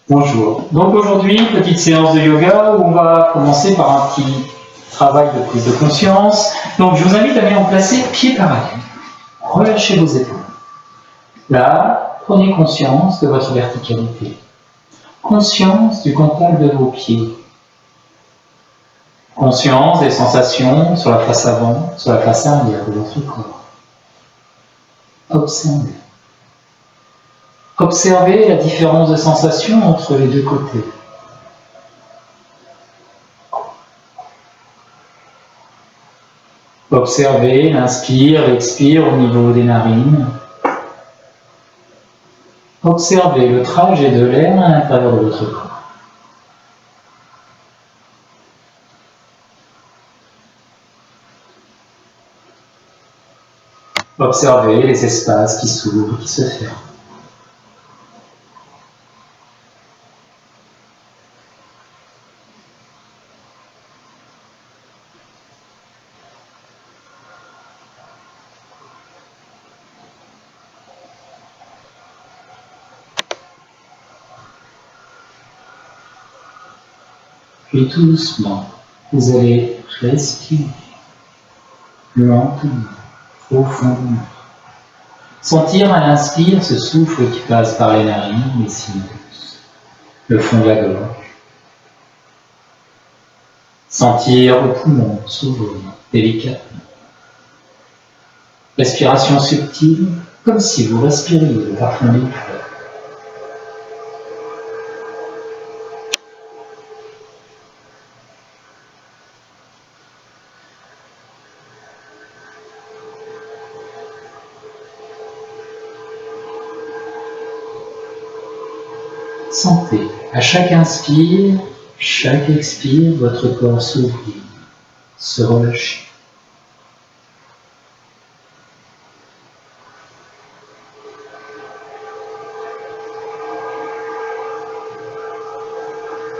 Bonjour. Donc aujourd'hui, petite séance de yoga où on va commencer par un petit travail de prise de conscience. Donc je vous invite à bien en placer pieds parallèles. Relâchez vos épaules. Là, prenez conscience de votre verticalité. Conscience du contact de vos pieds. Conscience des sensations sur la face avant, sur la face arrière de votre corps. Observez. Observez la différence de sensations entre les deux côtés. Observez l'inspire, l'expire au niveau des narines. Observez le trajet de l'air à l'intérieur de votre corps. Observez les espaces qui s'ouvrent et qui se ferment. Puis tout doucement, vous allez respirer lentement, profondément. Sentir à l'inspire ce souffle qui passe par les narines, les sinus, le fond de la gorge. Sentir le poumon s'ouvrir délicatement. Respiration subtile, comme si vous respiriez le parfum des fleurs. Sentez à chaque inspire, chaque expire, votre corps s'ouvrir, se relâcher.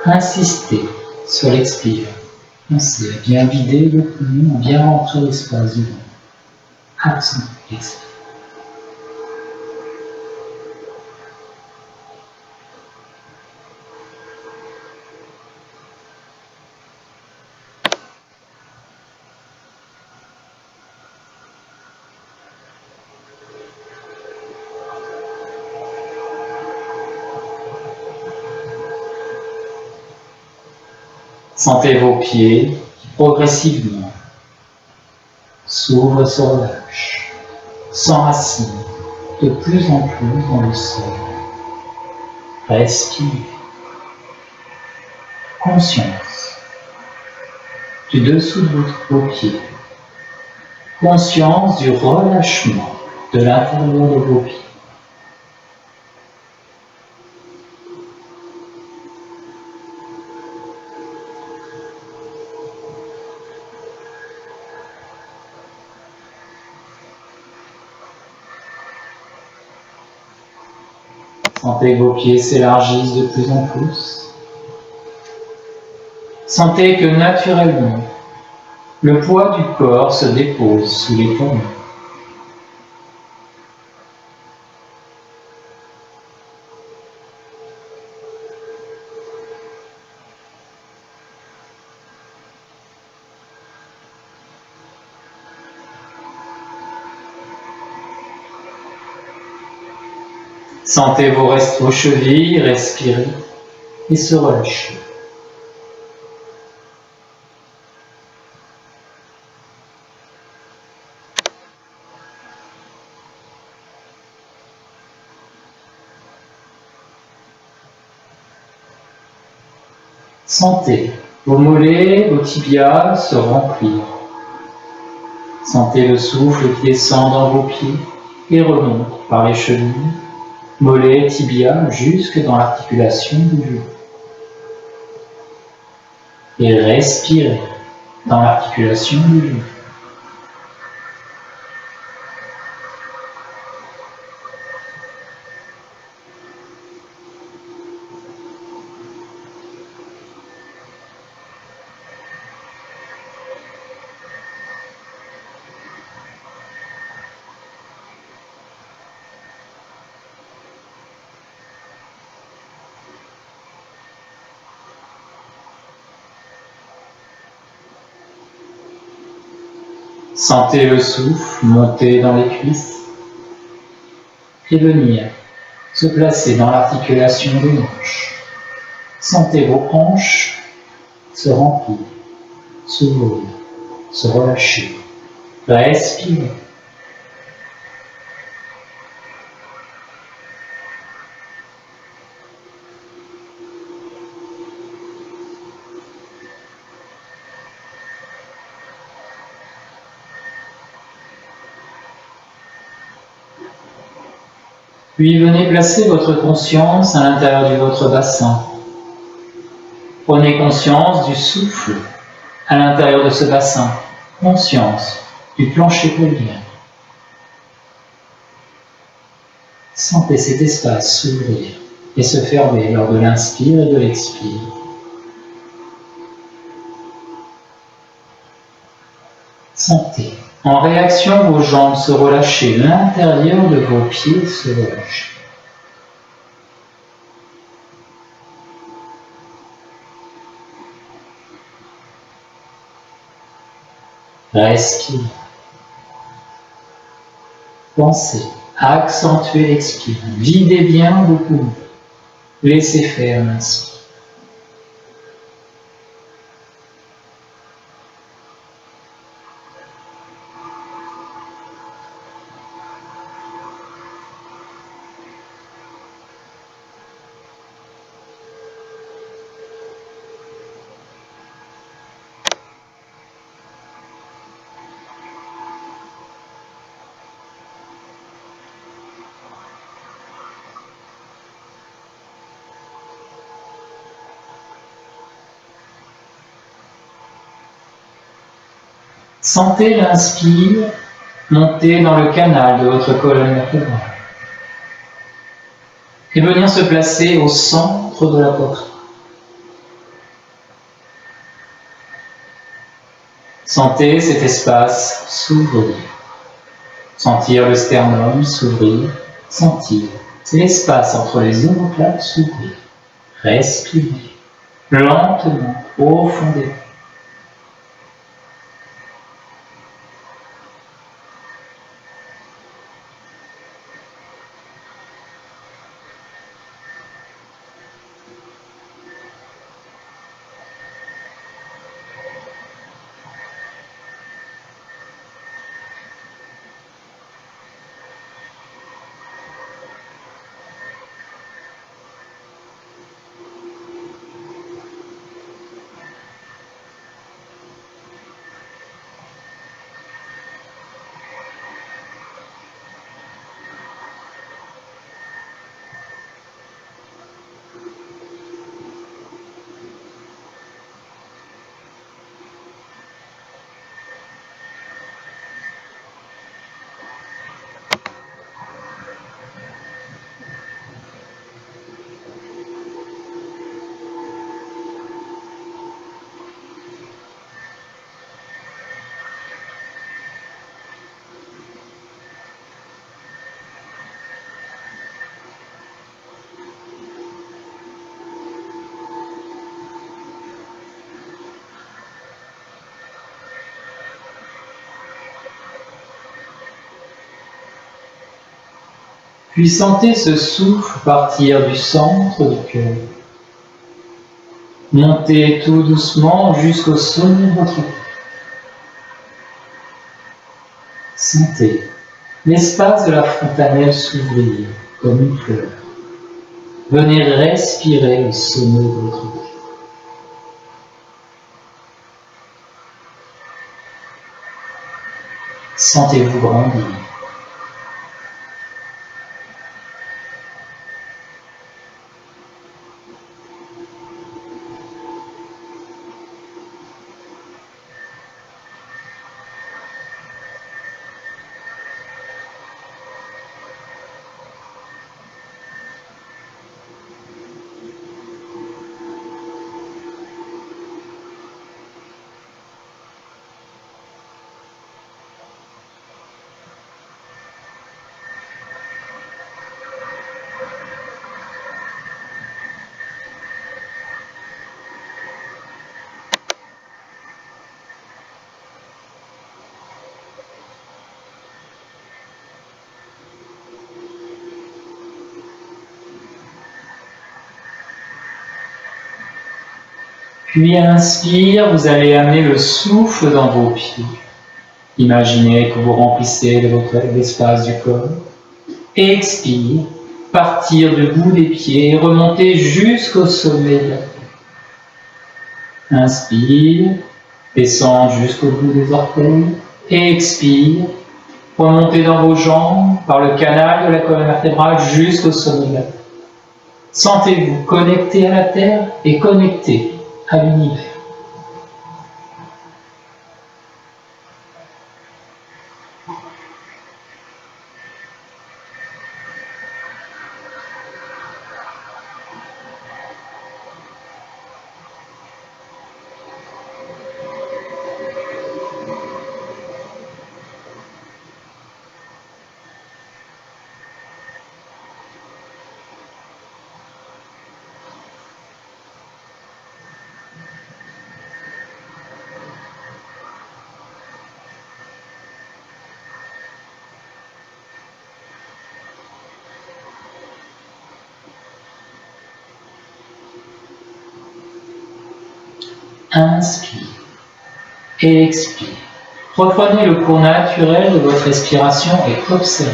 Insistez sur l'expire. Pensez à bien vider le poumon, à bien rentrer l'espace du ventre. Accent l'expire. Sentez vos pieds qui progressivement s'ouvrent et se relâchent, s'enracinent de plus en plus dans le sol. Respirez. Conscience du dessous de vos pieds. Conscience du relâchement de l'intérieur de vos pieds. Sentez que vos pieds s'élargissent de plus en plus. Sentez que naturellement, le poids du corps se dépose sous les poumons. Sentez vos chevilles respirer et se relâcher. Sentez vos mollets, vos tibias se remplir. Sentez le souffle qui descend dans vos pieds et remonte par les chevilles, mollets, tibias, jusque dans l'articulation du genou. Et respirez dans l'articulation du genou. Sentez le souffle monter dans les cuisses et venir se placer dans l'articulation des hanches. Sentez vos hanches se remplir, s'ouvrir, se relâcher. Respirez. Puis venez placer votre conscience à l'intérieur de votre bassin. Prenez conscience du souffle à l'intérieur de ce bassin. Conscience du plancher pelvien. Sentez cet espace s'ouvrir et se fermer lors de l'inspire et de l'expire. Sentez en réaction vos jambes se relâcher, l'intérieur de vos pieds se relâche. Respirez. Pensez à accentuer l'expire. Videz bien vos poumons. Laissez faire l'inspire. Sentez l'inspire monter dans le canal de votre colonne vertébrale et venir se placer au centre de la poitrine. Sentez cet espace s'ouvrir. Sentir le sternum s'ouvrir. Sentir l'espace entre les omoplates s'ouvrir. Respirez lentement, profondément. Puis sentez ce souffle partir du centre du cœur. Montez tout doucement jusqu'au sommet de votre tête. Sentez l'espace de la fontanelle s'ouvrir comme une fleur. Venez respirer au sommet de votre tête. Sentez-vous grandir. Puis inspire, vous allez amener le souffle dans vos pieds. Imaginez que vous remplissez l'espace du corps. Expire, partir du bout des pieds et remonter jusqu'au sommet de la tête. Inspire, descendre jusqu'au bout des orteils. Expire, remontez dans vos jambes par le canal de la colonne vertébrale jusqu'au sommet de la tête. Sentez-vous connecté à la terre et connecté à l'univers. Inspire, expire. Reprenez le cours naturel de votre respiration et observez.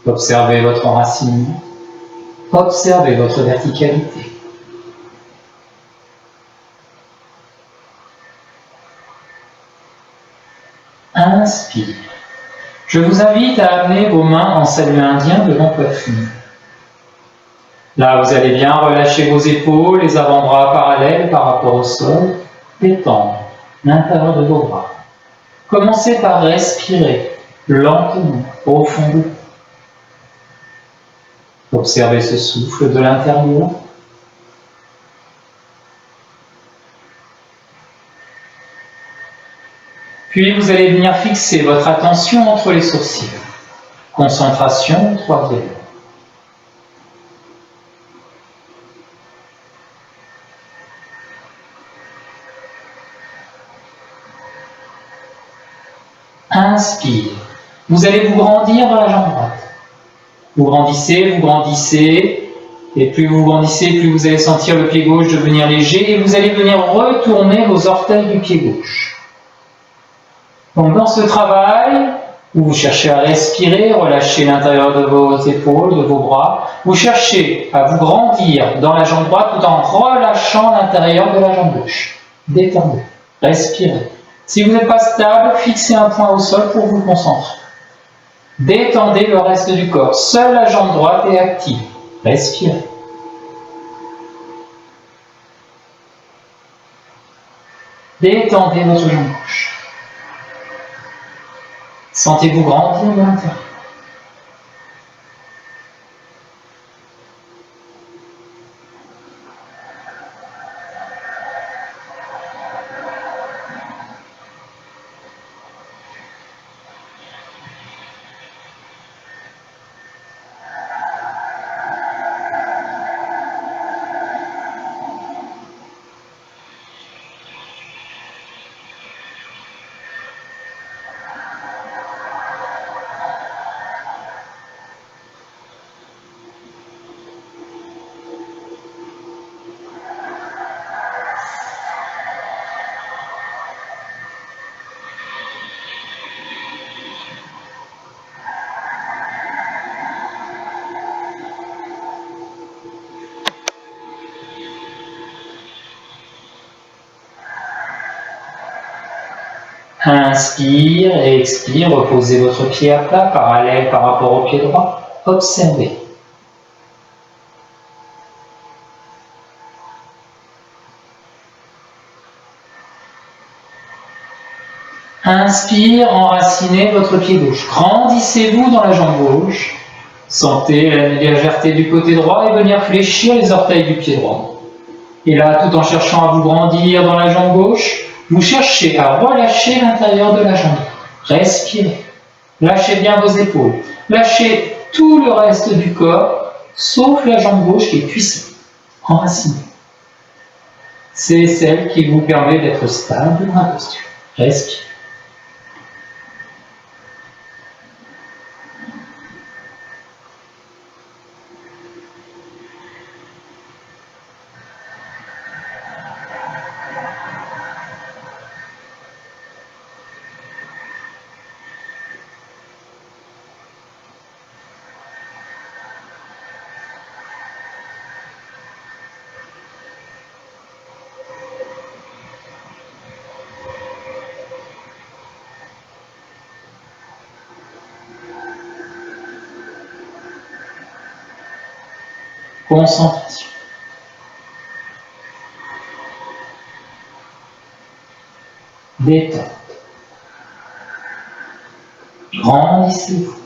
Observez votre enracinement, observez votre verticalité. Inspire. Je vous invite à amener vos mains en salut indien devant poitrine. Là, vous allez bien relâcher vos épaules, les avant-bras parallèles par rapport au sol, détendre l'intérieur de vos bras. Commencez par respirer lentement, profondément. Observez ce souffle de l'intérieur. Puis vous allez venir fixer votre attention entre les sourcils. Concentration, 3 volets. Inspire. Vous allez vous grandir dans la jambe droite. Vous grandissez, et plus vous grandissez, plus vous allez sentir le pied gauche devenir léger, et vous allez venir retourner vos orteils du pied gauche. Donc dans ce travail, où vous cherchez à respirer, relâcher l'intérieur de vos épaules, de vos bras, vous cherchez à vous grandir dans la jambe droite tout en relâchant l'intérieur de la jambe gauche. Détendez, respirez. Si vous n'êtes pas stable, fixez un point au sol pour vous concentrer. Détendez le reste du corps. Seule la jambe droite est active. Respirez. Détendez votre jambe gauche. Sentez-vous grandir de l'intérieur. Inspire et expire, reposez votre pied à plat, parallèle par rapport au pied droit. Observez. Inspire, enracinez votre pied gauche. Grandissez-vous dans la jambe gauche. Sentez la légèreté du côté droit et venir fléchir les orteils du pied droit. Et là, tout en cherchant à vous grandir dans la jambe gauche, vous cherchez à relâcher l'intérieur de la jambe. Respirez. Lâchez bien vos épaules. Lâchez tout le reste du corps, sauf la jambe gauche qui est puissante, enracinée. C'est celle qui vous permet d'être stable dans la posture. Respirez. Concentration. Détente. Grandissez-vous.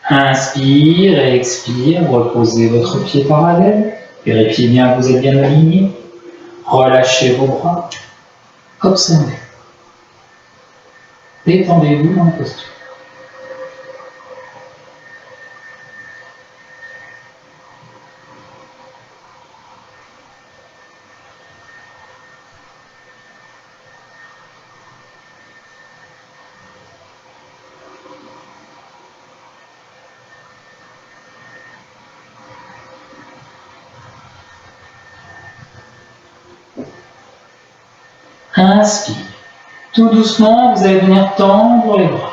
Inspire et expire, reposez votre pied parallèle, vérifiez bien que vous êtes bien aligné, relâchez vos bras, observez, détendez-vous dans la posture. Inspire. Tout doucement, vous allez venir tendre les bras.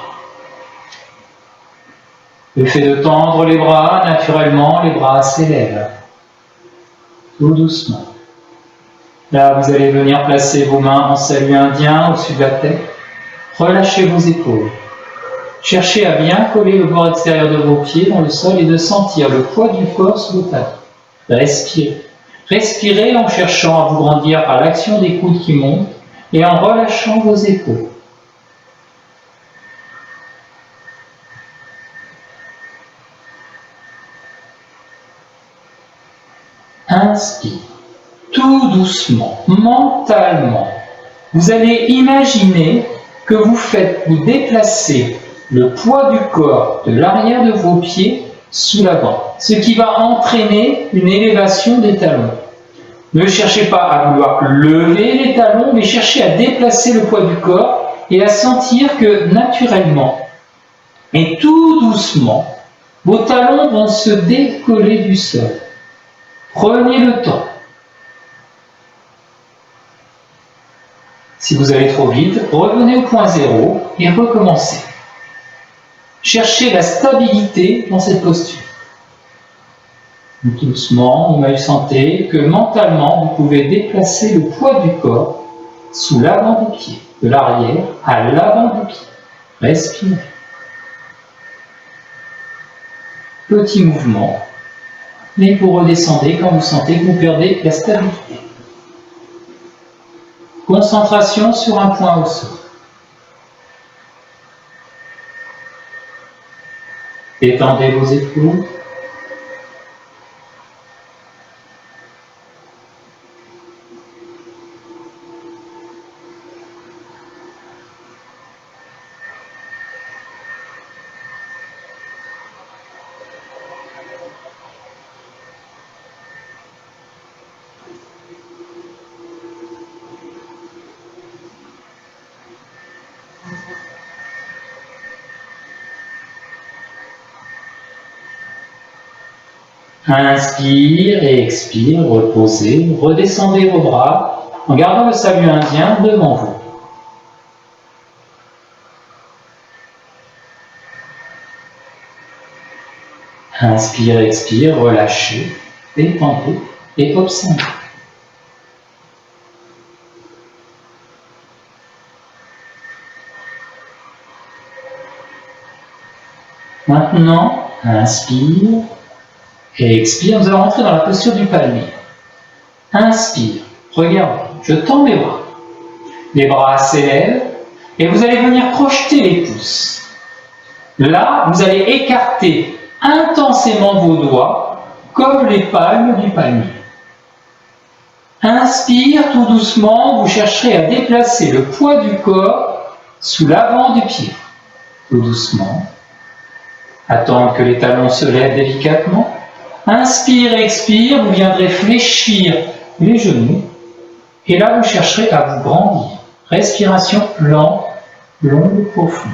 Le fait de tendre les bras, naturellement, les bras s'élèvent. Tout doucement. Là, vous allez venir placer vos mains en salut indien au-dessus de la tête. Relâchez vos épaules. Cherchez à bien coller le bord extérieur de vos pieds dans le sol et de sentir le poids du corps sous vos talons. Respirez. Respirez en cherchant à vous grandir par l'action des coudes qui montent et en relâchant vos épaules. Inspire. Tout doucement, mentalement, vous allez imaginer que vous déplacez le poids du corps de l'arrière de vos pieds sous l'avant, ce qui va entraîner une élévation des talons. Ne cherchez pas à vouloir lever les talons, mais cherchez à déplacer le poids du corps et à sentir que naturellement et tout doucement, vos talons vont se décoller du sol. Prenez le temps. Si vous allez trop vite, revenez au point zéro et recommencez. Cherchez la stabilité dans cette posture. Doucement, vous sentez que mentalement, vous pouvez déplacer le poids du corps sous l'avant du pied, de l'arrière à l'avant du pied. Respirez. Petit mouvement, mais vous redescendez quand vous sentez que vous perdez la stabilité. Concentration sur un point au sol. Étendez vos épaules. Inspire et expire, reposez, redescendez vos bras en gardant le salut indien devant vous. Inspire, expire, relâchez, détendez et observez. Maintenant, inspire et expire. Nous allons rentrer dans la posture du palmier. Inspire, regardez, je tends mes bras. Les bras s'élèvent et vous allez venir projeter les pouces. Là, vous allez écarter intensément vos doigts comme les palmes du palmier. Inspire tout doucement, vous chercherez à déplacer le poids du corps sous l'avant du pied. tout doucement. Attendre que les talons se lèvent délicatement. Inspire, expire, vous viendrez fléchir les genoux. Et là, vous chercherez à vous grandir. Respiration lente, longue, profonde.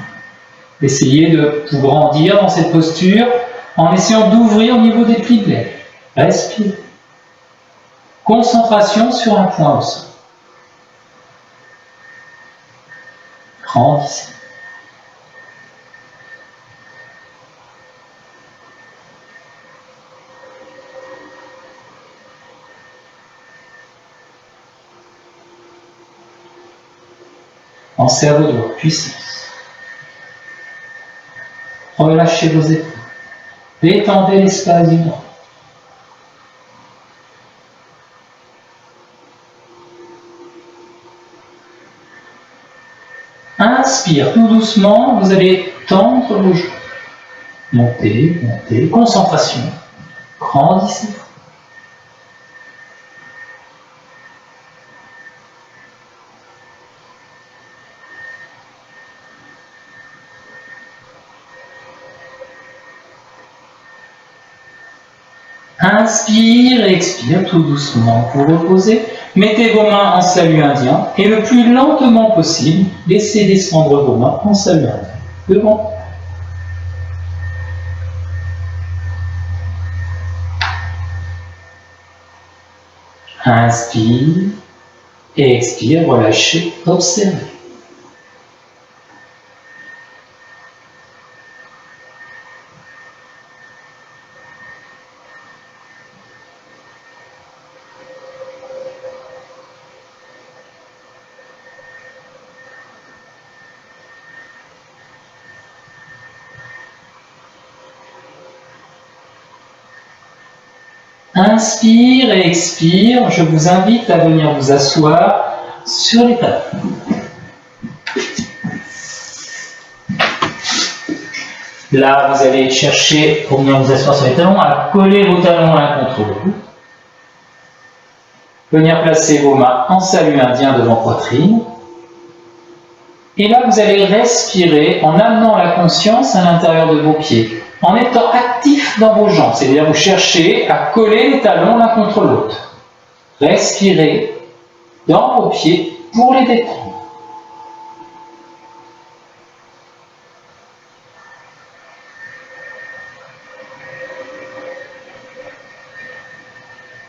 Essayez de vous grandir dans cette posture en essayant d'ouvrir au niveau des plis de lèvres. Respire. Concentration sur un point au sol. Grandissez. Pensez à vos doigts, puissance. Relâchez vos épaules. Détendez l'espace du bras. Inspire tout doucement, vous allez tendre vos joues. Montez, montez, concentration. Grandissez. Inspire et expire tout doucement. Vous reposez. Mettez vos mains en salut indien et le plus lentement possible, laissez descendre vos mains en salut indien. Devant. Inspire et expire, relâchez, observez. Inspire et expire, je vous invite à venir vous asseoir sur les talons. Là, vous allez chercher, pour venir vous asseoir sur les talons, à coller vos talons l'un contre l'autre. Venir placer vos mains en salut indien devant poitrine. Et là, vous allez respirer en amenant la conscience à l'intérieur de vos pieds, en étant actif dans vos jambes, c'est-à-dire vous cherchez à coller les talons l'un contre l'autre. Respirez dans vos pieds pour les détendre.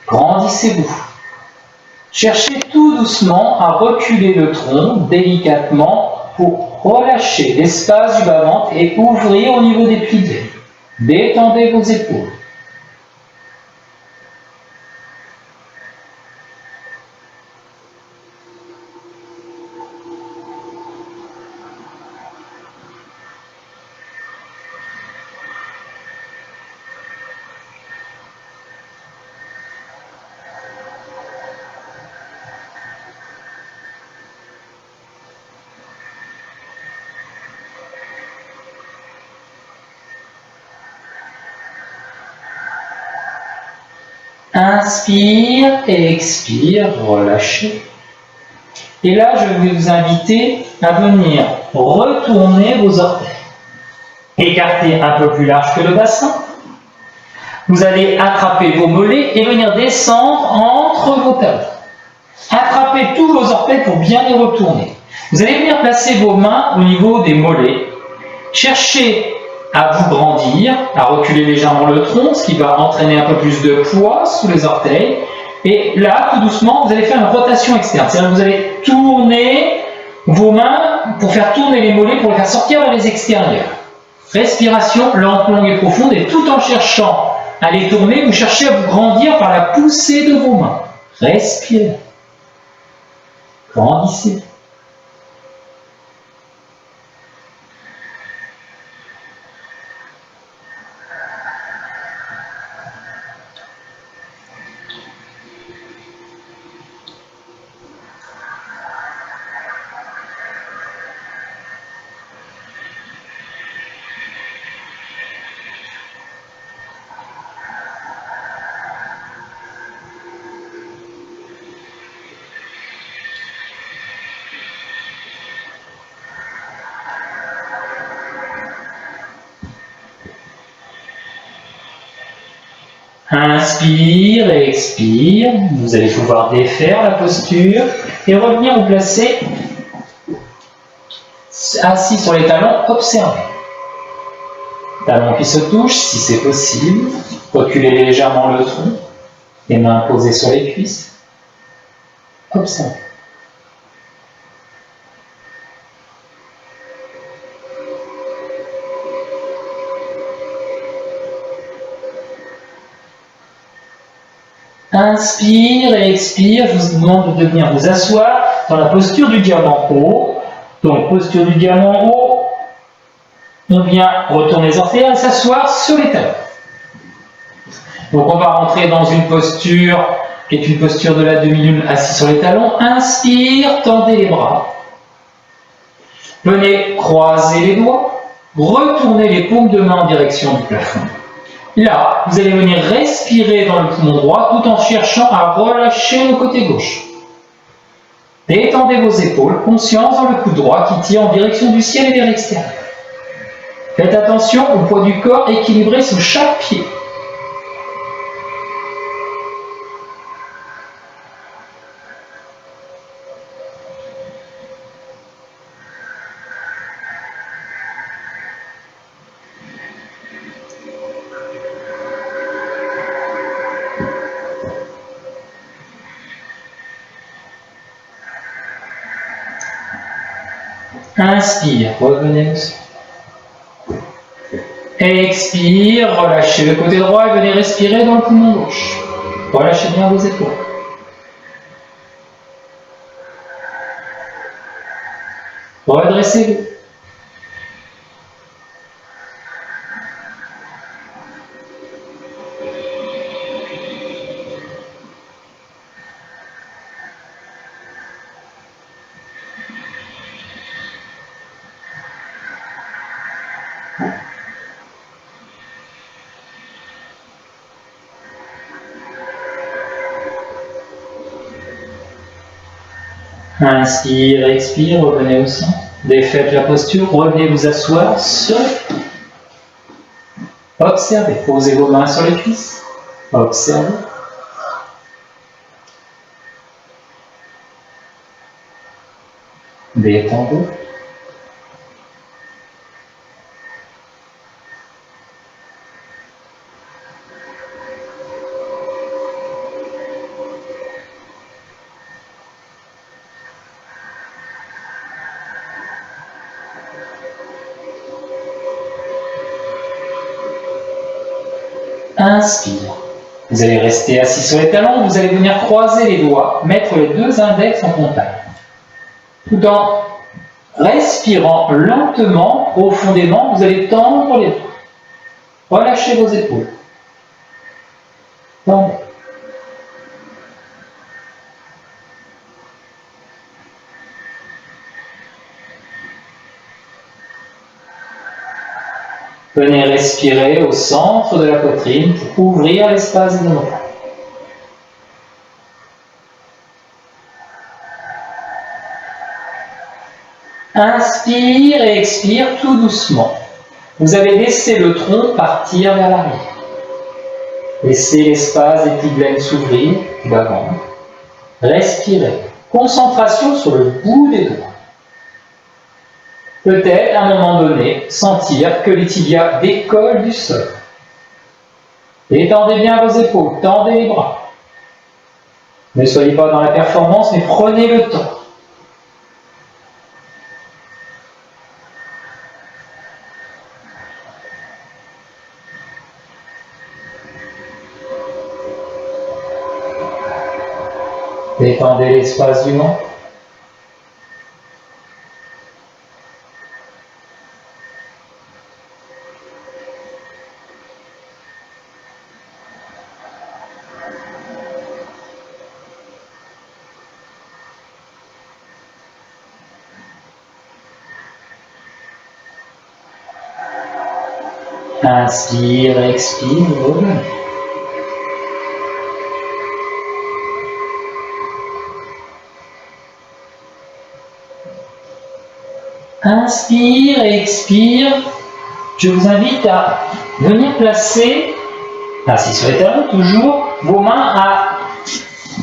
Grandissez-vous. Cherchez tout doucement à reculer le tronc délicatement pour relâcher l'espace du bas-ventre et ouvrir au niveau des plis de lèvres. Détendez vos épaules. Inspire et expire, relâchez. Et là, je vais vous inviter à venir retourner vos orteils. Écarter un peu plus large que le bassin. Vous allez attraper vos mollets et venir descendre entre vos talons. Attrapez tous vos orteils pour bien les retourner. Vous allez venir placer vos mains au niveau des mollets. Cherchez à vous grandir, à reculer légèrement le tronc, ce qui va entraîner un peu plus de poids sous les orteils. Et là, tout doucement, vous allez faire une rotation externe. C'est-à-dire que vous allez tourner vos mains pour faire tourner les mollets, pour les faire sortir vers les extérieurs. Respiration lente, longue et profonde, et tout en cherchant à les tourner, vous cherchez à vous grandir par la poussée de vos mains. Respirez. Grandissez. Inspire et expire. Vous allez pouvoir défaire la posture et revenir vous placer assis sur les talons. Observez. Talons qui se touchent si c'est possible. Reculez légèrement le tronc. Les mains posées sur les cuisses. Observez. Inspire et expire. Je vous demande de venir vous asseoir dans la posture du diamant haut. Donc, posture du diamant haut. On vient retourner les orteils et s'asseoir sur les talons. Donc, on va rentrer dans une posture qui est une posture de la demi-lune assis sur les talons. Inspire, tendez les bras. Venez croiser les doigts. Retournez les paumes de main en direction du plafond. Là, vous allez venir respirer dans le poumon droit tout en cherchant à relâcher le côté gauche. Détendez vos épaules, conscience dans le coude droit qui tire en direction du ciel et vers l'extérieur. Faites attention au poids du corps équilibré sous chaque pied. Inspire, revenez au sol. Expire, relâchez le côté droit et venez respirer dans le poumon gauche. Relâchez bien vos épaules. Redressez-vous. Inspire, expire, revenez au centre. Défaites la posture, revenez vous asseoir sur les pieds. Observez, posez vos mains sur les cuisses. Observez. Détendez. Inspire. Vous allez rester assis sur les talons, vous allez venir croiser les doigts, mettre les deux index en contact. Tout en respirant lentement, profondément, vous allez tendre les bras. Relâchez vos épaules. Tendez. Venez respirer au centre de la poitrine pour ouvrir l'espace abdominal. Inspire et expire tout doucement. Vous allez laisser le tronc partir vers l'arrière. Laissez l'espace des petites veines s'ouvrir d'avant. Respirez. Concentration sur le bout des doigts. Peut-être, à un moment donné, sentir que les tibias décollent du sol. Étendez bien vos épaules, tendez les bras. Ne soyez pas dans la performance, mais prenez le temps. Détendez l'espace du ventre. Inspire, expire, revenez. Inspire et expire. Je vous invite à venir placer Assis sur les talons, toujours, vos mains à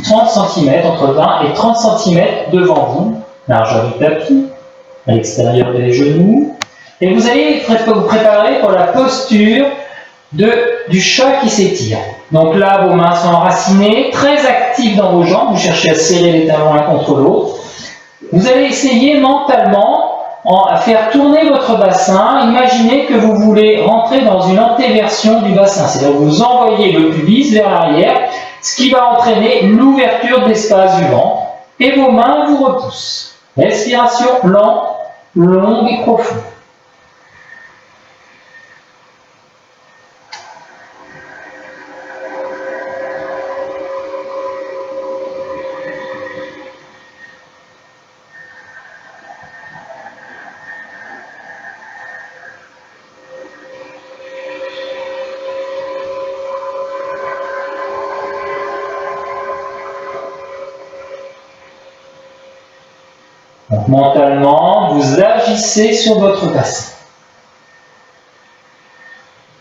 30 cm, entre 20 et 30 cm devant vous, largeur du tapis, à l'extérieur des genoux. Et vous allez vous préparer pour la posture du chat qui s'étire. Donc là, vos mains sont enracinées, très actives dans vos jambes, vous cherchez à serrer les talons l'un contre l'autre. Vous allez essayer mentalement à faire tourner votre bassin. Imaginez que vous voulez rentrer dans une antéversion du bassin, c'est-à-dire que vous envoyez le pubis vers l'arrière, ce qui va entraîner l'ouverture de l'espace du ventre, et vos mains vous repoussent. Respiration lente, longue et profonde. Donc, mentalement, vous agissez sur votre bassin.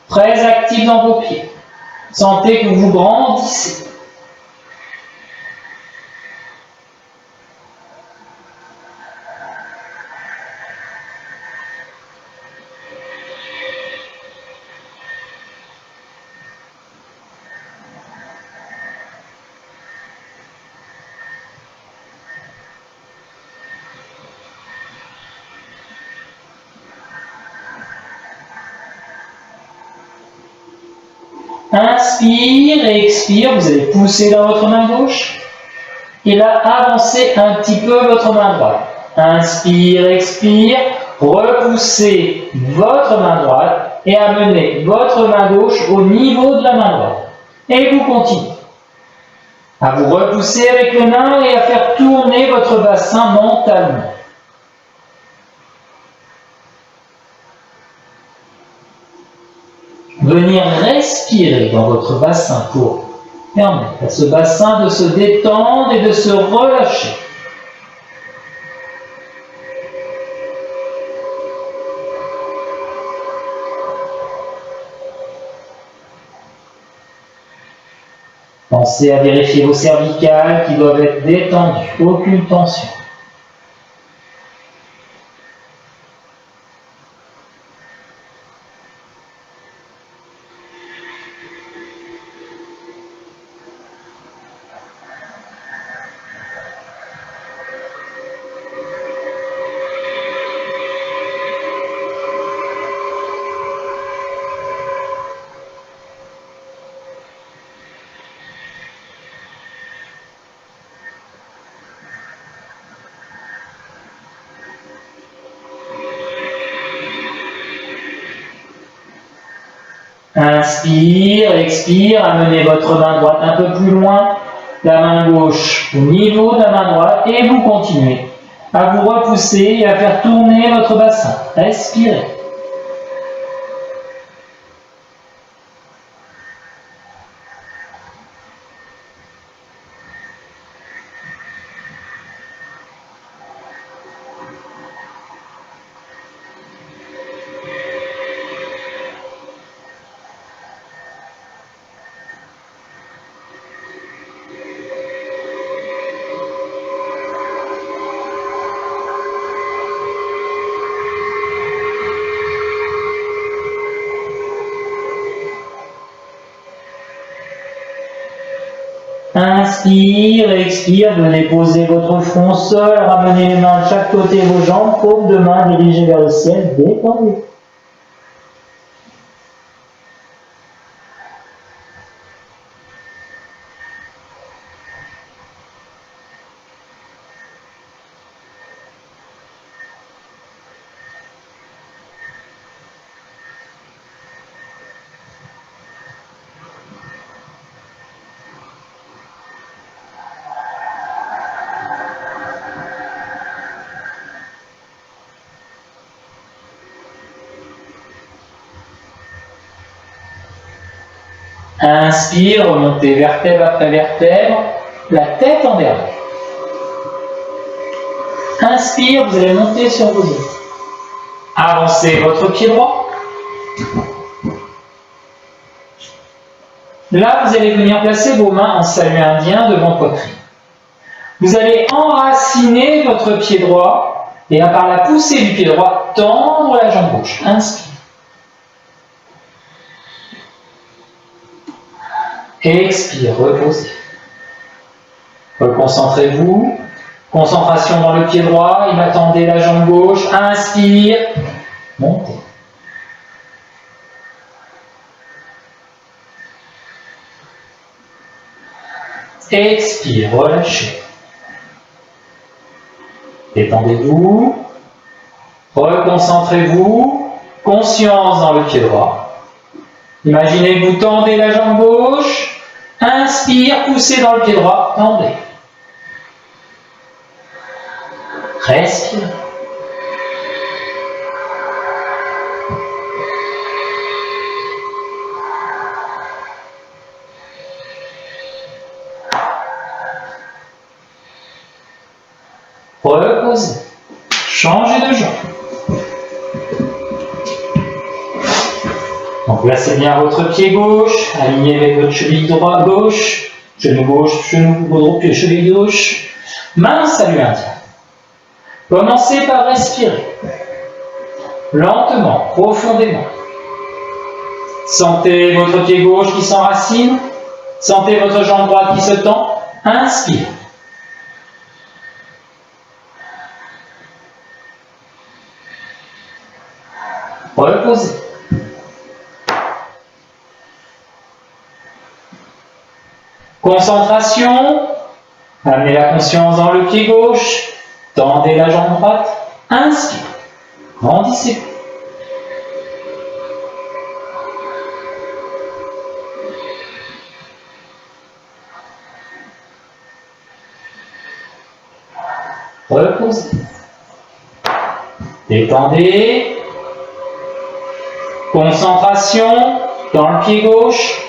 Très actif dans vos pieds. Sentez que vous grandissez. Inspire et expire, vous allez pousser dans votre main gauche et là avancez un petit peu votre main droite. Inspire, expire, repoussez votre main droite et amenez votre main gauche au niveau de la main droite. Et vous continuez à vous repousser avec les mains et à faire tourner votre bassin mentalement. Venir respirer dans votre bassin pour permettre à ce bassin de se détendre et de se relâcher. Pensez à vérifier vos cervicales qui doivent être détendues, aucune tension. Inspire, expire, amenez votre main droite un peu plus loin, la main gauche au niveau de la main droite et vous continuez à vous repousser et à faire tourner votre bassin. Respirez. Inspire, expire, venez poser votre front au sol, ramenez les mains de chaque côté de vos jambes, paume de main dirigée vers le ciel, détendez. Inspire, remontez vertèbre après vertèbre, la tête en dernier. Inspire, vous allez monter sur vos dos. Avancez votre pied droit. Là, vous allez venir placer vos mains en salut indien devant poitrine. Vous allez enraciner votre pied droit et là, par la poussée du pied droit, tendre la jambe gauche. Inspire. Expire, reposez. Reconcentrez-vous. Concentration dans le pied droit, il va tendre la jambe gauche. Inspire, montez. Expire, relâchez. Détendez-vous. Reconcentrez-vous. Conscience dans le pied droit. Imaginez que vous tendez la jambe gauche. Inspire, poussez dans le pied droit. Tendez. Respire. Reposez. Changez de jambe. Donc placez bien votre pied gauche, alignez avec votre cheville droite gauche, genou droit, cheville gauche. Main en salut indien. Commencez par respirer. Lentement, profondément. Sentez votre pied gauche qui s'enracine. Sentez votre jambe droite qui se tend. Inspire. Reposez. Concentration. Amenez la conscience dans le pied gauche. Tendez la jambe droite. Inspire. Grandissez. Reposez. Détendez. Concentration dans le pied gauche.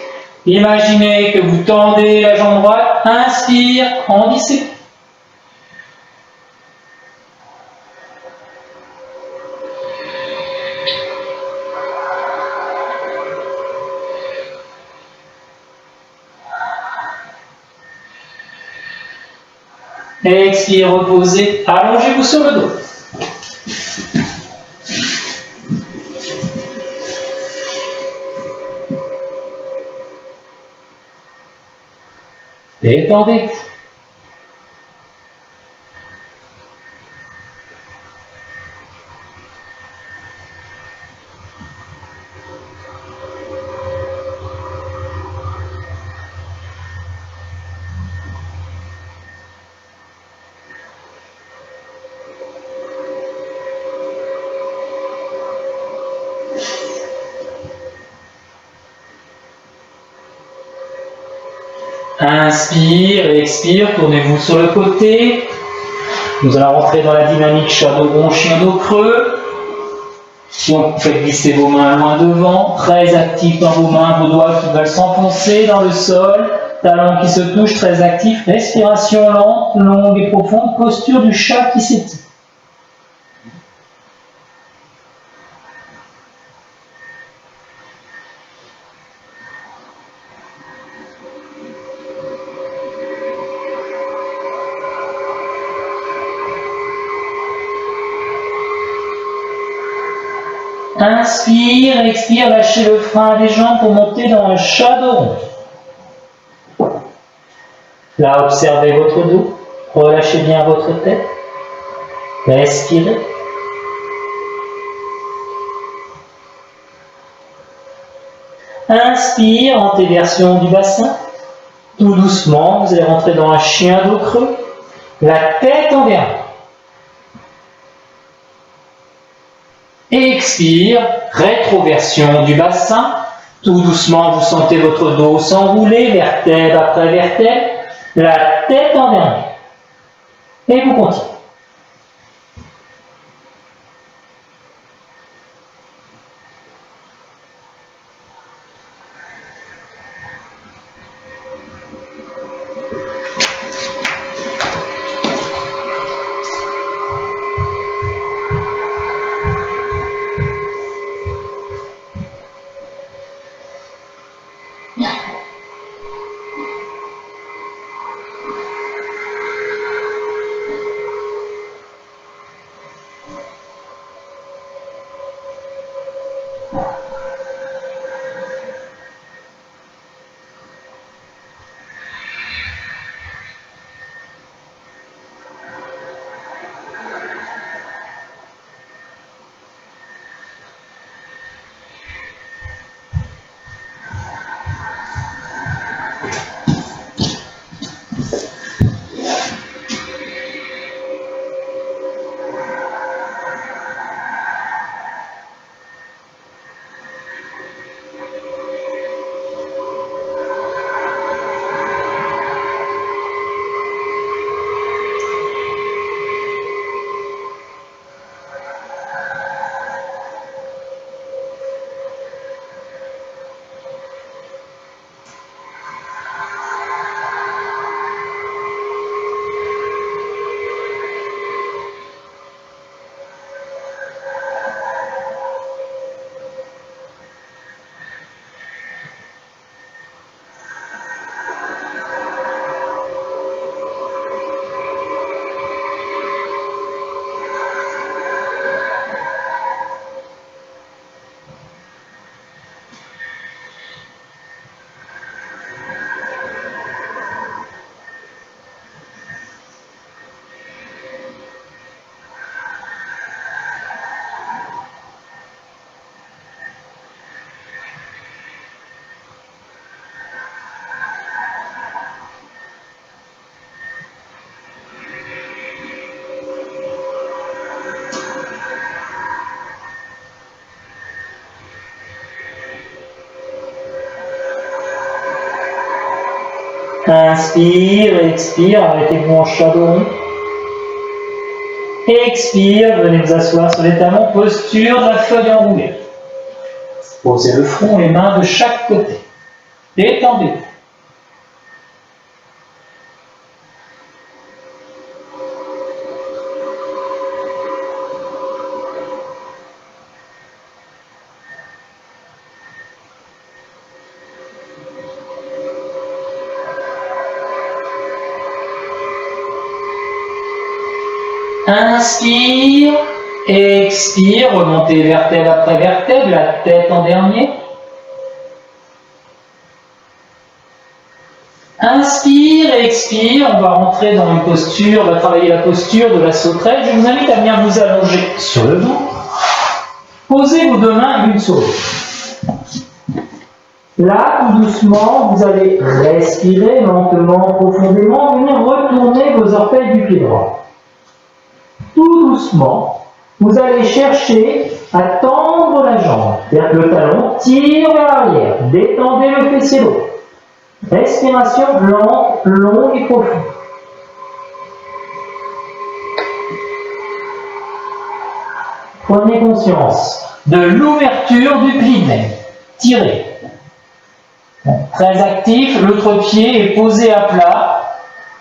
Imaginez que vous tendez la jambe droite. Inspire, grandissez. Expire, reposez. Allongez-vous sur le dos. Détendez. Inspire, expire, tournez-vous sur le côté. Nous allons rentrer dans la dynamique chat dos rond, chien dos creux. Vous faites glisser vos mains loin devant, très actif dans vos mains, vos doigts qui veulent s'enfoncer dans le sol, talons qui se touchent, très actif, respiration lente, longue et profonde, posture du chat qui s'étire. Inspire, expire, lâchez le frein des jambes pour monter dans un chat dos rond. Là, observez votre dos, relâchez bien votre tête, respirez. Inspire, antéversion du bassin. Tout doucement, vous allez rentrer dans un chien dos creux, la tête en derrière. Expire, rétroversion du bassin. Tout doucement, vous sentez votre dos s'enrouler, vertèbre après vertèbre, la tête en dernier. Et vous continuez. Inspire, expire, arrêtez-vous en shadow. Expire, venez vous asseoir sur les talons, posture de la feuille enroulée. Posez le front, les mains de chaque côté. Détendez-vous. Inspire, expire, remontez vertèbre après vertèbre, la tête en dernier. Inspire, expire, on va rentrer dans une posture, on va travailler la posture de la sauterelle. Je vous invite à bien vous allonger sur le dos. Posez vos deux mains l'une sur l'autre. Là, tout doucement, vous allez respirer lentement, profondément, venir retourner vos orteils du pied droit. Tout doucement, vous allez chercher à tendre la jambe, c'est-à-dire que le talon tire vers l'arrière, détendez le fessier droit. Respiration lente, longue et profonde. Prenez conscience de l'ouverture du pli de main. Tirez. Très actif, l'autre pied est posé à plat.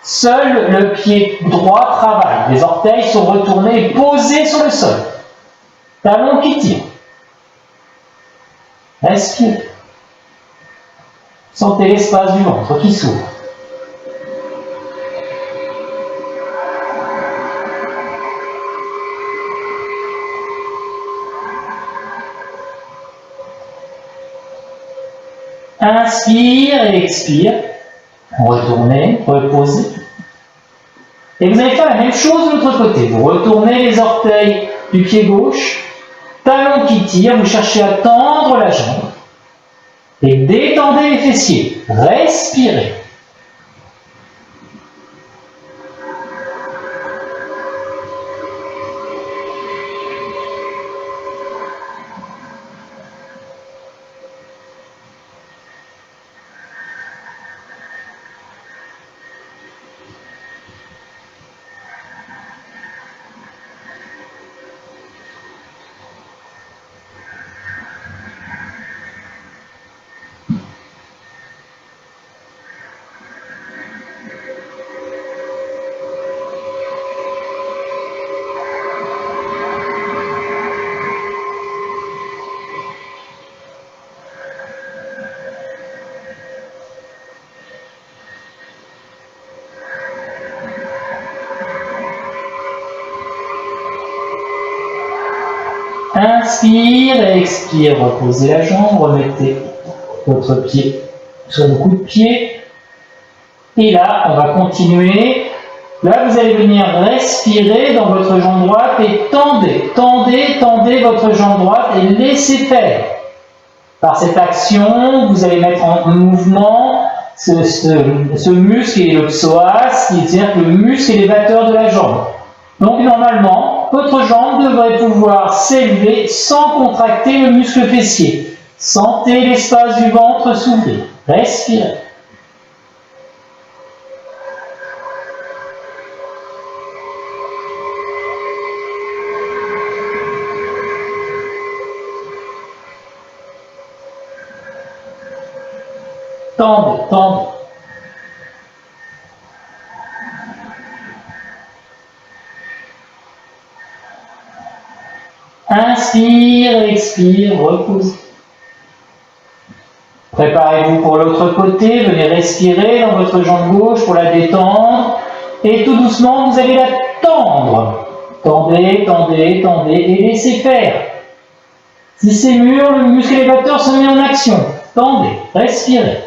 Seul le pied droit travaille. Les orteils sont retournés et posés sur le sol. Talon qui tire. Respire. Sentez l'espace du ventre qui s'ouvre. Inspire et expire. Retournez, reposez. Et vous allez faire la même chose de l'autre côté. Vous retournez les orteils du pied gauche, talon qui tire, vous cherchez à tendre la jambe. Et détendez les fessiers. Respirez. Inspire et expire, reposez la jambe, remettez votre pied sur le coup de pied. Et là, on va continuer. Là, vous allez venir respirer dans votre jambe droite et tendez votre jambe droite et laissez faire. Par cette action, vous allez mettre en mouvement ce muscle et le psoas, c'est-à-dire le muscle élévateur de la jambe. Donc normalement, votre jambe devrait pouvoir s'élever sans contracter le muscle fessier. Sentez l'espace du ventre s'ouvrir. Respirez. Tendez. Inspire, expire, repose. Préparez-vous pour l'autre côté, venez respirer dans votre jambe gauche pour la détendre. Et tout doucement, vous allez la tendre. Tendez et laissez faire. Si c'est mûr, le muscle élévateur se met en action. Tendez, respirez.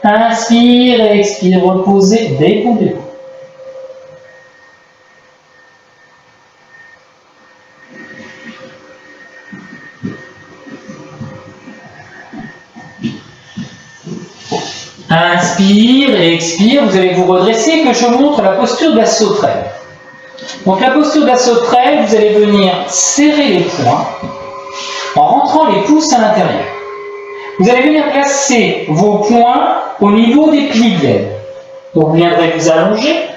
Inspire et expire, reposez, découdez-vous. Inspire et expire, vous allez vous redresser, que je vous montre la posture de la sauterelle. Donc la posture de la sauterelle, vous allez venir serrer les poings en rentrant les pouces à l'intérieur. Vous allez venir placer vos poings au niveau des plis de l'aine. Donc vous viendrez vous allonger,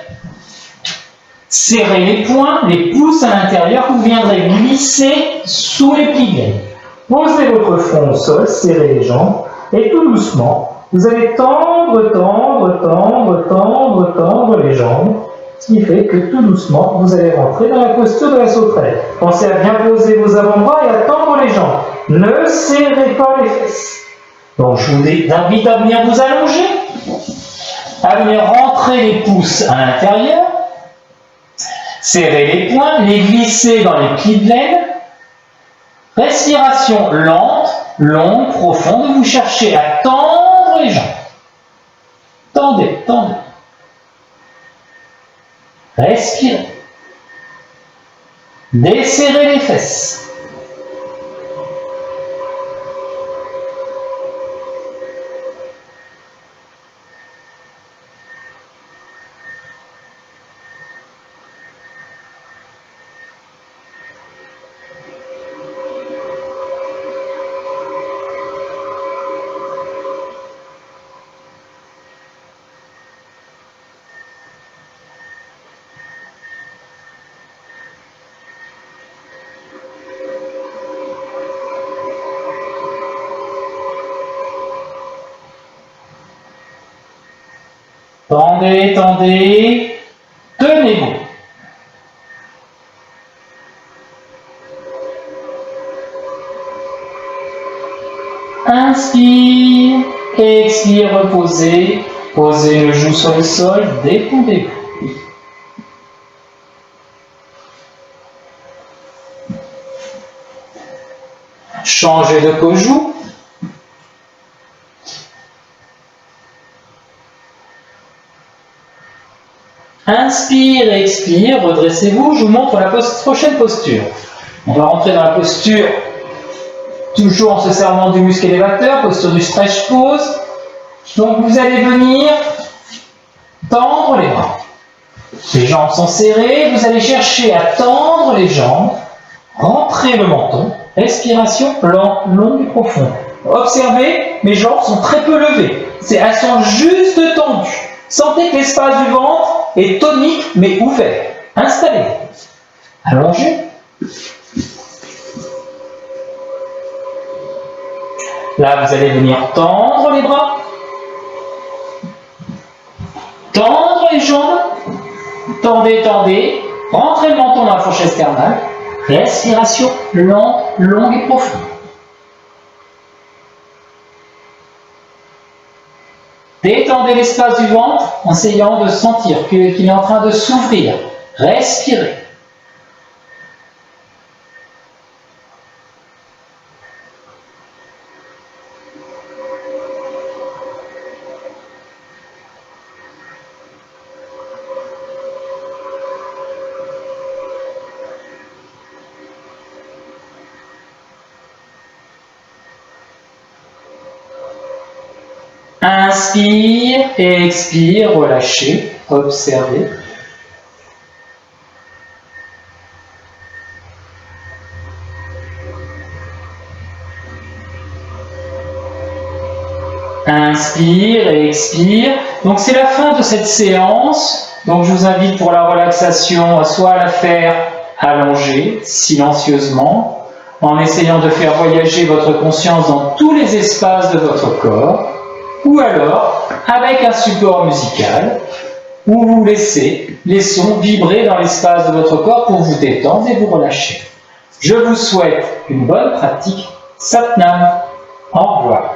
serrer les poings, les pouces à l'intérieur, vous viendrez glisser sous les plis de l'aine. Posez votre front au sol, serrez les jambes et tout doucement, vous allez tendre les jambes, ce qui fait que tout doucement, vous allez rentrer dans la posture de la sauterelle. Pensez à bien poser vos avant-bras et à tendre les jambes. Ne serrez pas les fesses. Donc je vous invite à venir vous allonger, à venir rentrer les pouces à l'intérieur, serrer les poings, les glisser dans les plis de l'aine. Respiration lente, longue, profonde, vous cherchez à tendre les jambes. Tendez, tendez. Respirez. Desserrez les fesses. Tendez, tendez, tenez-vous. Inspire, expire, reposez. Posez le genou sur le sol, découdez-vous. Changez de cojou. Inspire et expire, redressez-vous, je vous montre la prochaine posture. On va rentrer dans la posture, toujours en se servant du muscle élévateur, posture du stretch pose. Donc vous allez venir tendre les bras. Les jambes sont serrées, vous allez chercher à tendre les jambes, rentrer le menton, respiration lente, longue et profonde. Observez, mes jambes sont très peu levées, elles sont juste tendues. Sentez que l'espace du ventre est tonique mais ouvert. Installez. Allongez. Là, vous allez venir tendre les bras. Tendre les jambes. Tendez, tendez. Rentrez le menton dans la fourchette sternale. Respiration lente, longue et profonde. Détendez l'espace du ventre en essayant de sentir qu'il est en train de s'ouvrir. Respirez. Inspire et expire, relâchez, observez. Inspire et expire. Donc c'est la fin de cette séance. Donc je vous invite pour la relaxation soit à la faire allongée, silencieusement, en essayant de faire voyager votre conscience dans tous les espaces de votre corps, ou alors avec un support musical où vous laissez les sons vibrer dans l'espace de votre corps pour vous détendre et vous relâcher. Je vous souhaite une bonne pratique. Satnam. Au revoir.